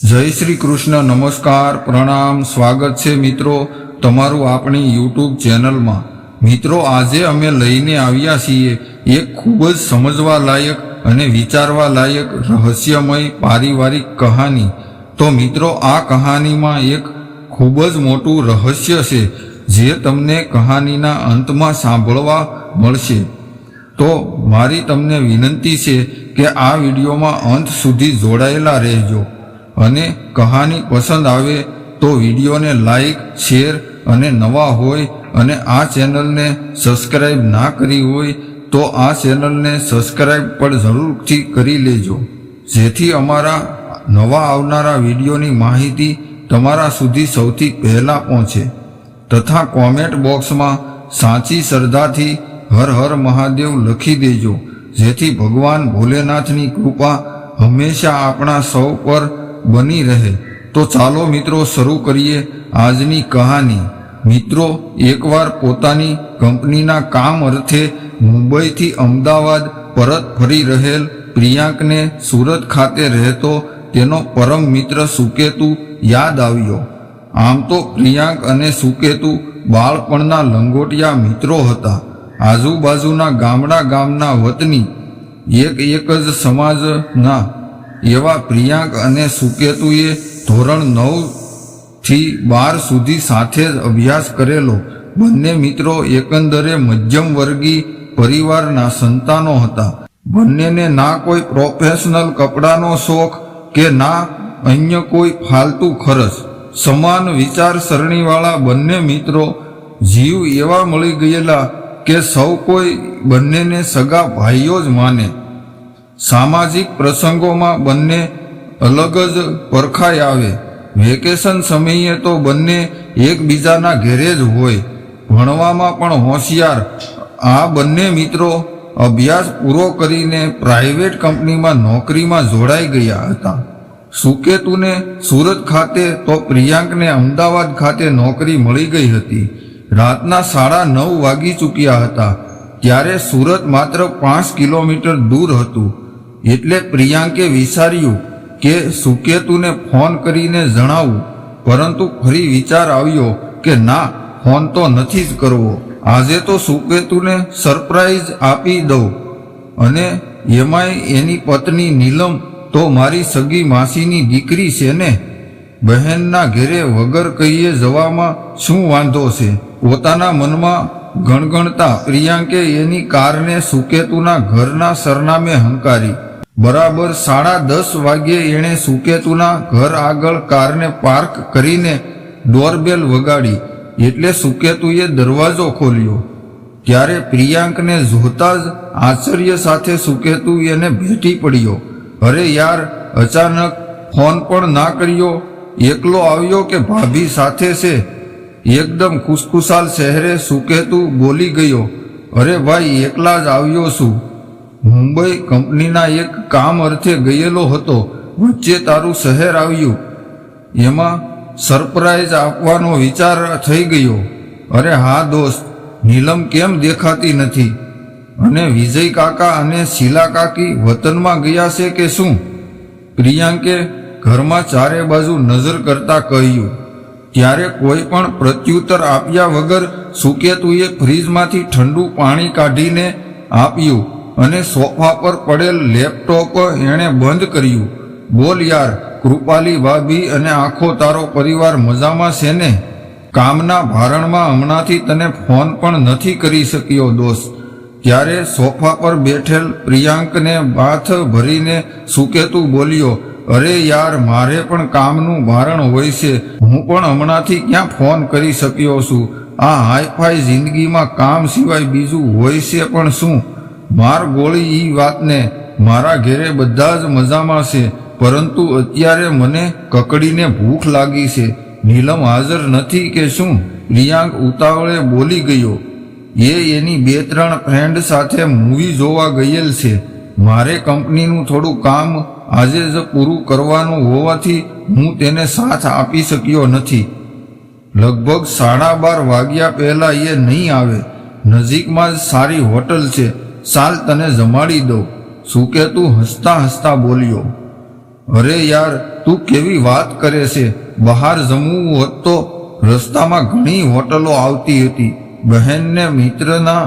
જય શ્રી કૃષ્ણ, નમસ્કાર, પ્રણામ, સ્વાગત છે મિત્રો તમારું આપણી યુટ્યુબ ચેનલમાં। મિત્રો, આજે અમે લઈને આવ્યા છીએ એક ખૂબ જ સમજવા લાયક અને વિચારવા લાયક રહસ્યમય પારિવારિક કહાની। તો મિત્રો, આ કહાનીમાં એક ખૂબ જ મોટું રહસ્ય છે જે તમને કહાનીના અંતમાં સાંભળવા મળશે। તો મારી તમને વિનંતી છે કે આ વિડીયોમાં અંત સુધી જોડાયેલા રહેજો અને કહાની પસંદ આવે તો વિડીયોને લાઈક, શેર અને નવા હોય અને આ ચેનલને સબસ્ક્રાઈબ ના કરી હોય તો આ ચેનલને સબસ્ક્રાઈબ પણ જરૂરથી કરી લેજો, જેથી અમારા નવા આવનારા વિડીયોની માહિતી તમારા સુધી સૌથી પહેલાં પહોંચે। તથા કોમેન્ટ બોક્સમાં સાચી શ્રદ્ધાથી હર હર મહાદેવ લખી દેજો, જેથી ભગવાન ભોલેનાથની કૃપા હંમેશા આપણા સૌ પર બની રહે। તો ચાલો મિત્રો, શરૂ કરીએ આજની કહાની। મિત્રો, એકવાર પોતાની કંપનીના કામ અર્થે મુંબઈથી અમદાવાદ પરત ફરી રહેલ પ્રિયાંકને સુરત ખાતે રહેતો તેનો પરમ મિત્ર સુકેતુ યાદ આવ્યો। આમ તો પ્રિયાંક અને સુકેતુ બાળપણના લંગોટિયા મિત્રો હતા। આજુબાજુના ગામના વતની, એક જ સમાજના એવા પ્રિયાંક અને સુકેતુએ ધોરણ 9 થી 12 સુધી સાથે જ અભ્યાસ કરેલો। બંને મિત્રો એકંદરે મધ્યમ વર્ગીય પરિવારના સંતાનો હતા। બંનેને ના કોઈ પ્રોફેશનલ કપડાનો શોખ કે ના અન્ય કોઈ ફાલતુ ખર્ચ। સમાન વિચારસરણીવાળા બંને મિત્રો જીવ એવા મળી ગયેલા કે સૌ કોઈ બંનેને સગા ભાઈઓ જ માને। સામાજિક પ્રસંગોમાં બંને અલગ જ પરખાઈ આવે। વેકેશન સમયે તો બંને એકબીજાના ઘેરે જ હોય। ભણવામાં પણ હોશિયાર આ બંને મિત્રો અભ્યાસ પૂરો કરીને પ્રાઇવેટ કંપનીમાં નોકરીમાં જોડાઈ ગયા હતા। સુકેતુને સુરત ખાતે તો પ્રિયાંકને અમદાવાદ ખાતે નોકરી મળી ગઈ હતી। રાતના 9:30 વાગી ચૂક્યા હતા ત્યારે સુરત માત્ર 5 કિલોમીટર દૂર હતું। એટલે પ્રિયાંકે વિચાર્યું કે સુકેતુને ફોન કરીને જણાવું, પરંતુ ફરી વિચાર આવ્યો કે ના, ફોન તો નથી જ કરવો। આજે તો સુકેતુને સરપ્રાઈઝ આપી દઉં, અને એમાંય એની પત્ની નીલમ તો મારી સગી માસીની દીકરી છે ને। બહેનના ઘેરે વગર કહીએ જવામાં શું વાંધો છે? પોતાના મનમાં ગણગણતા પ્રિયાંકે એની કારને સુકેતુના ઘરના સરનામે હંકારી। બરાબર 10:30 વાગ્યે એણે સુકેતુના ઘર આગળ કારને પાર્ક કરીને ડોરબેલ વગાડી। એટલે સુકેતુએ દરવાજો ખોલ્યો ત્યારે પ્રિયાંકને જોતા જ આશ્ચર્ય સાથે સુકેતુ એને ભેટી પડ્યો। અરે યાર, અચાનક ફોન પણ ના કર્યો, એકલો આવ્યો કે ભાભી સાથે છે? એકદમ ખુશખુશાલ ચહેરે સુકેતુ બોલી ગયો, અરે ભાઈ, એકલા જ આવ્યો છું। મુંબઈ કંપનીના એક કામ અર્થે ગયેલો હતો, વચ્ચે તારું શહેર આવ્યું, એમાં સરપ્રાઈઝ આપવાનો વિચાર થઈ ગયો। અરે હા દોસ્ત, નીલમ કેમ દેખાતી નથી? અને વિજય કાકા અને શીલા કાકી વતનમાં ગયા છે કે શું? પ્રિયાંકે ઘરમાં ચારે બાજુ નજર કરતા કહ્યું। ત્યારે કોઈ પણ પ્રત્યુત્તર આપ્યા વગર સુકેતુએ ફ્રીજમાંથી ઠંડુ પાણી કાઢીને આપ્યું અને સોફા પર પડેલ લેપટોપ એણે બંધ કર્યું। બોલ યાર, કૃપાલી ભાભી અને આખો તારો પરિવાર મજામાં છે ને? કામના ભારણમાં હમણાંથી તને ફોન પણ નથી કરી શક્યો દોસ્ત। ત્યારે સોફા પર બેઠેલ પ્રિયાંકને બાથ ભરીને સુકેતુ બોલ્યો, અરે યાર, મારે પણ કામનું ભારણ હોય છે, હું પણ હમણાંથી ક્યાં ફોન કરી શક્યો છું? આ હાઈફાઈ જિંદગીમાં કામ સિવાય બીજું હોય છે પણ શું? માર ગોળી ઈ વાતને, મારા ઘેરે બધા જ મજામાં છે, પરંતુ અત્યારે મને કકડીને ભૂખ લાગી છે। નીલમ હાજર નથી કે શું? પ્રિયાંક ઉતાવળે બોલી ગયો, એ એની 2-3 ફ્રેન્ડ સાથે મૂવી જોવા ગયેલ છે। મારે કંપનીનું થોડું કામ આજે જ પૂરું કરવાનું હોવાથી હું તેને સાથ આપી શક્યો નથી। લગભગ 12:30 વાગ્યા પહેલાં એ નહીં આવે। નજીકમાં જ સારી હોટલ છે, ચાલ તને જમાડી દઉં, સુકેતુ હસતા હસતા બોલ્યો। અરે યાર, તું કેવી વાત કરે છે? બહાર જમવું હોત તો રસ્તામાં ઘણી હોટલો આવતી હતી. બહેનને મિત્રના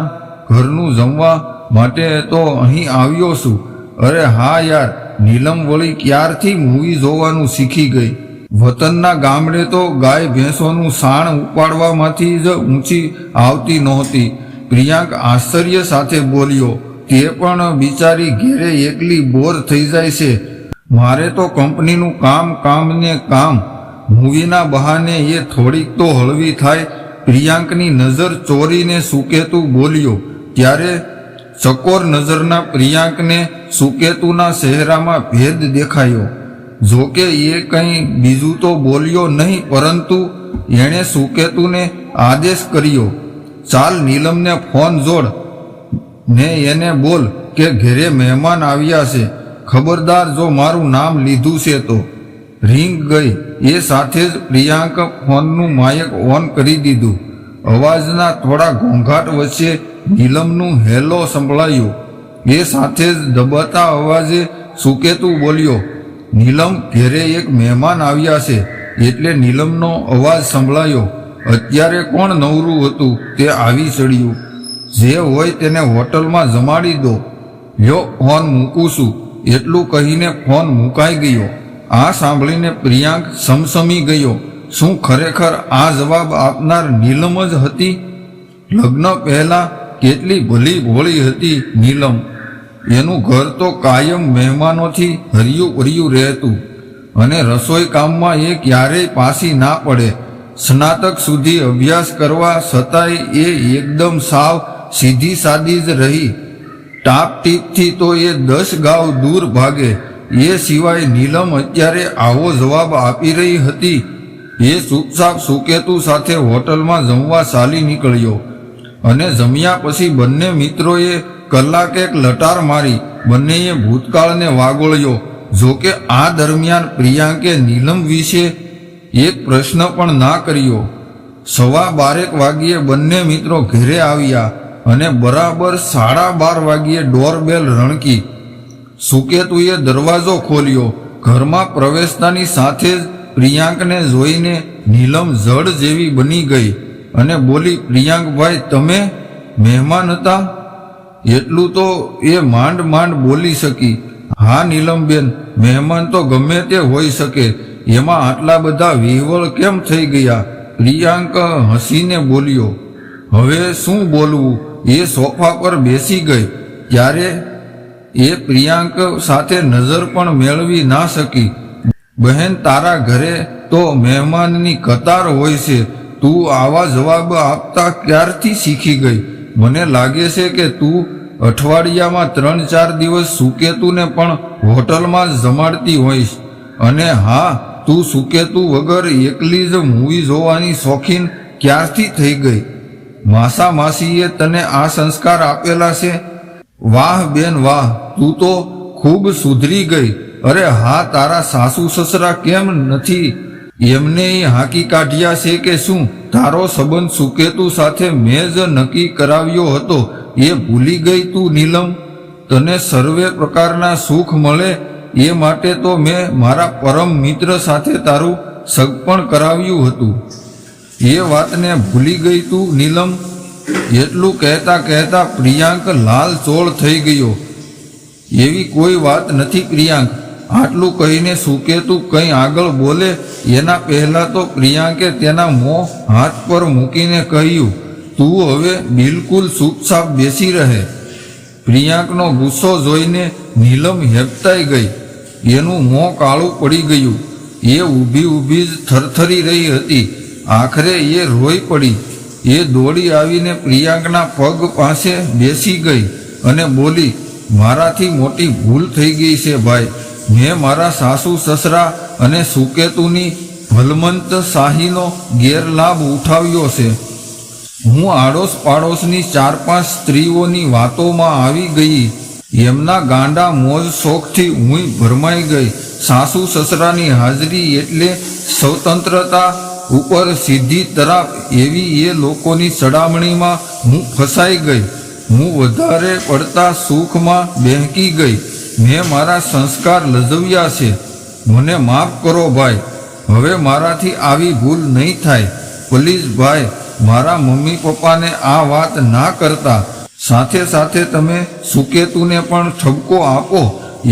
ઘરનું જમવા માટે તો અહીં આવ્યો છું. અરે હા યાર, નીલમ વળી ક્યારથી મૂવી જોવાનું શીખી ગઈ. વતનના ગામડે તો ગાય ભેંસોનું સાણ ઉપાડવામાંથી જ ઊંચી આવતી નહોતી. પ્રિયાંક આશ્ચર્ય સાથે બોલ્યો. તે પણ બિચારી ઘેરે એકલી બોર થઈ જાય છે. મારે તો કંપનીનું કામ ને કામ. મૂવીના બહાને એ થોડીક તો હળવી થાય. પ્રિયાંકની નજર ચોરીને સુકેતુ બોલ્યો. ત્યારે ચકોર નજરના પ્રિયાંકને સુકેતુના ચહેરામાં ભેદ દેખાયો. જોકે એ કંઈ બીજું તો બોલ્યો નહીં, પરંતુ એણે સુકેતુને આદેશ કર્યો, ચાલ નીલમને ફોન જોડ ને એને બોલ કે ઘરે મહેમાન આવ્યા છે. ખબરદાર, જો મારું નામ લીધું છે તો. રિંગ ગઈ. એ સાથે જ પ્રિયાંક ફોનનું માયક ઓન કરી દીધું. અવાજના થોડા ઘોંઘાટ વચ્ચે નીલમનું હેલો સંભળાયું. એ સાથે જ દબાતા અવાજે સુકેતુ બોલ્યો, નીલમ, ઘેરે એક મહેમાન આવ્યા છે. એટલે નીલમનો અવાજ સંભળાયો. અત્યારે કોણ નવરું હતું તે આવી ચડ્યું. જે હોય તેને હોટલમાં જમાડી દો. લ્યો, ફોન મૂકું છું. એટલું કહીને ફોન મુકાઈ ગયો. આ સાંભળીને પ્રિયાંક સમસમી ગયો. શું ખરેખર આ જવાબ આપનાર નીલમ જ હતી? લગ્ન પહેલા કેટલી ભલી ભોળી હતી નીલમ. એનું ઘર તો કાયમ મહેમાનોથી હરિયું ભર્યું રહેતું અને રસોઈ કામમાં એ ક્યારેય પાછી ના પડે. સ્નાતક સુધી અભ્યાસ કરવા છતાંય એ એકદમ સાવ સીધી સાદી જ રહી. ટાપ ટીપથી તો એ 10 ગાંવ દૂર ભાગે. એ સિવાય નીલમ અત્યારે આવો જવાબ આપી રહી હતી. એ ચૂપચાપ સુકેતુ સાથે હોટલમાં જમવા ચાલી નીકળ્યો અને જમ્યા પછી બંને મિત્રોએ કલાકેક લટાર મારી. બંનેએ ભૂતકાળને વાગોળ્યો. જોકે આ દરમિયાન પ્રિયાંકે નીલમ વિશે એક પ્રશ્ન પણ ના કર્યો. 12:15 વાગ્યે બંને મિત્રો ઘરે આવ્યા અને બરાબર 12:30 વાગ્યે ડોરબેલ રણકી. સુકેતુએ દરવાજો ખોલ્યો. ઘરમાં પ્રવેશતાની સાથે જ પ્રિયાંકને જોઈને નીલમ જડ જેવી બની ગઈ અને બોલી, પ્રિયાંકભાઈ, તમે મહેમાન હતા? એટલું તો એ માંડ બોલી શકી. હા નીલમબેન, મહેમાન તો ગમે તે હોઈ શકે. એમાં આટલા બધા વિહવળ કેમ થઈ ગયા? પ્રિયાંક હસીને બોલ્યો. હવે શું બોલવું? એ સોફા પર બેસી ગઈ. ત્યારે એ પ્રિયાંક સાથે નજર પણ મેળવી ના શકી. બહેન, તારા ઘરે તો મહેમાનની કતાર હોય છે. તું આવા જવાબ આપતા ક્યારથી શીખી ગઈ? મને લાગે છે કે તું અઠવાડિયામાં 3-4 દિવસ સુકેતુને પણ હોટલમાં જ જમાડતી હોઈશ. અને હા, તું સુકેતુ વગર એકલી જ મૂવી જોવાની શોખીન ક્યારથી થઈ ગઈ? માસા માસીએ તને આ સંસ્કાર આપેલા છે? વાહ બેન વાહ, તું તો ખૂબ સુધરી ગઈ. અરે હા, તારા સાસુ સસરા કેમ નથી એમને હાંકી કાઢ્યા છે કે શું? તારો સંબંધ સુકેતુ સાથે મેં જ નક્કી કરાવ્યો હતો એ ભૂલી ગઈ તું નીલમ? તને સર્વે પ્રકારના સુખ મળે એ માટે તો મેં મારા પરમ મિત્ર સાથે તારું સગપણ કરાવ્યું હતું. એ વાતને ભૂલી ગઈ તું નીલમ? એટલું કહેતા પ્રિયાંક લાલ ચોળ થઈ ગયો. એવી કોઈ વાત નથી પ્રિયાંક. આટલું કહીને સુકેતુ કંઈ આગળ બોલે એના પહેલા તો પ્રિયાંકે તેના મોં હાથ પર મૂકીને કહ્યું, તું હવે બિલકુલ ચૂપચાપ બેસી રહે. પ્રિયાંકનો ગુસ્સો જોઈને નીલમ હેબતાઈ ગઈ. એનું મોં કાળું પડી ગયું. એ ઊભી જ થરથરી રહી હતી. આખરે એ રોઈ પડી. એ દોડી આવીને પ્રિયાંકના પગ પાસે બેસી ગઈ અને બોલી, મારાથી મોટી ભૂલ થઈ ગઈ છે ભાઈ. મેં મારા સાસુ સસરા અને સુકેતુની ભલમંત શાહીનો ગેરલાભ ઉઠાવ્યો છે. હું આડોશ પાડોશની 4-5 સ્ત્રીઓની વાતોમાં આવી ગઈ. એમના ગાંડા મોજ શોખથી હું ભરમાઈ ગઈ. સાસુ સસરાની હાજરી એટલે સ્વતંત્રતા ઉપર સીધી તરાપ એવી એ લોકોની ચડામણીમાં હું ફસાઈ ગઈ. હું વધારે પડતા સુખમાં બહેકી ગઈ. મેં મારા સંસ્કાર લજવ્યા છે. મને માફ કરો ભાઈ, હવે મારાથી આવી ભૂલ નહીં થાય. પ્લીઝ ભાઈ, મારા મમ્મી પપ્પાને આ વાત ના કરતા. સાથે સાથે તમે સુકેતુને પણ ઠપકો આપો.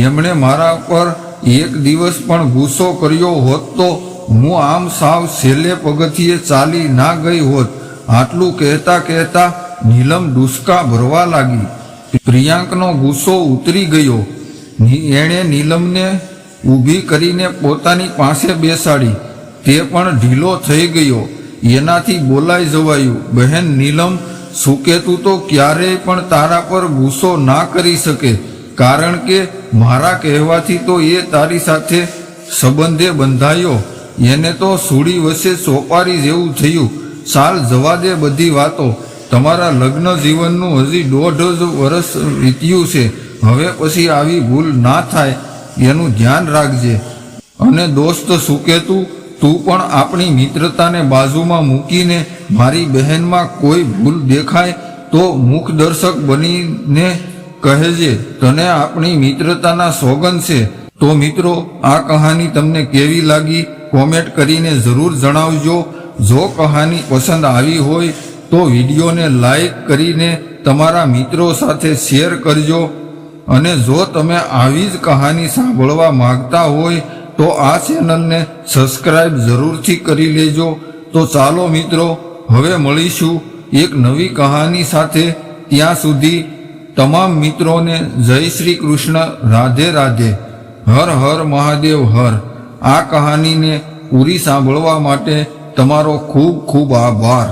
એમણે મારા પર એક દિવસ પણ ગુસ્સો કર્યો હોત તો હું આમ સાવ છેલ્લે પગથિયે ચાલી ના ગઈ હોત. આટલું કહેતા કહેતા નીલમ ડૂસકા ભરવા લાગી. પ્રિયાંકનો ગુસ્સો ઉતરી ગયો. એણે નીલમને ઊભી કરીને પોતાની પાસે બેસાડી. તે પણ ઢીલો થઈ ગયો. એનાથી બોલાઈ જવાયું. બહેન નીલમ, સુકેતુ તો ક્યારેય પણ તારા પર ગુસ્સો ના કરી શકે, કારણ કે મારા કહેવાથી તો એ તારી સાથે સંબંધે બંધાયો. એને તો સૂડી વચ્ચે સોપારી જેવું થયું. ચાલ જવા દે બધી વાતો. તમારા લગ્ન જીવનનું હજી 1.5 વર્ષ વીત્યું છે. હવે પછી આવી ભૂલ ના થાય એનું ધ્યાન રાખજે. અને દોસ્ત સુકેતુ, તું પણ આપણી મિત્રતાને બાજુમાં મૂકીને મારી બહેનમાં કોઈ ભૂલ દેખાય તો મુખદર્શક બનીને કહેજે. તને આપણી મિત્રતાના સોગંદ છે. તો મિત્રો, આ કહાની તમને કેવી લાગી કોમેન્ટ કરીને જરૂર જણાવજો. જો કહાની પસંદ આવી હોય તો વિડીયોને લાઈક કરીને તમારા મિત્રો સાથે શેર કરજો. અને જો તમે આવી જ કહાની સાંભળવા માંગતા હોય તો આ ચેનલને સબસ્ક્રાઈબ જરૂરથી કરી લેજો. તો ચાલો મિત્રો, હવે મળીશું એક નવી કહાની સાથે. ત્યાં સુધી તમામ મિત્રોને જય શ્રી કૃષ્ણ, રાધે રાધે, હર હર મહાદેવ હર. આ કહાનીને પૂરી સાંભળવા માટે તમારો ખૂબ ખૂબ આભાર.